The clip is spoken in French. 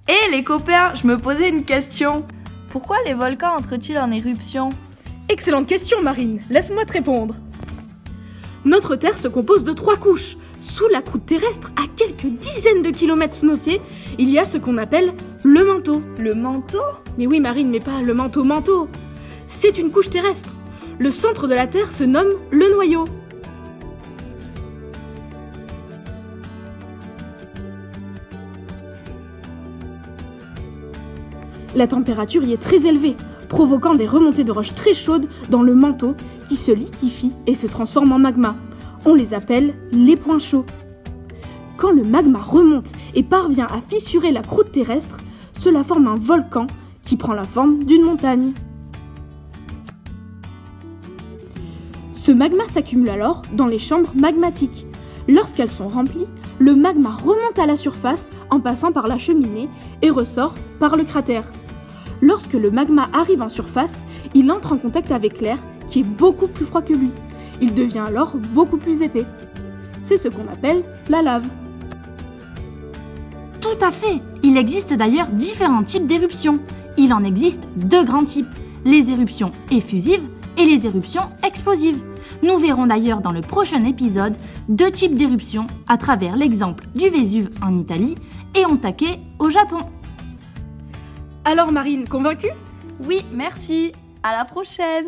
Hé les copains, je me posais une question. Pourquoi les volcans entrent-ils en éruption? Excellente question, Marine. Laisse-moi te répondre. Notre Terre se compose de 3 couches. Sous la croûte terrestre, à quelques dizaines de kilomètres sous nos pieds, il y a ce qu'on appelle le manteau. Le manteau? Mais oui, Marine, mais pas le manteau. C'est une couche terrestre. Le centre de la Terre se nomme le noyau. La température y est très élevée, provoquant des remontées de roches très chaudes dans le manteau qui se liquéfient et se transforment en magma. On les appelle les points chauds. Quand le magma remonte et parvient à fissurer la croûte terrestre, cela forme un volcan qui prend la forme d'une montagne. Ce magma s'accumule alors dans les chambres magmatiques. Lorsqu'elles sont remplies, le magma remonte à la surface en passant par la cheminée et ressort par le cratère. Lorsque le magma arrive en surface, il entre en contact avec l'air qui est beaucoup plus froid que lui. Il devient alors beaucoup plus épais. C'est ce qu'on appelle la lave. Tout à fait! Il existe d'ailleurs différents types d'éruptions. Il en existe 2 grands types, les éruptions effusives et les éruptions explosives. Nous verrons d'ailleurs dans le prochain épisode 2 types d'éruptions à travers l'exemple du Vésuve en Italie et Ontake au Japon. Alors Marine, convaincue ? Oui, merci. À la prochaine.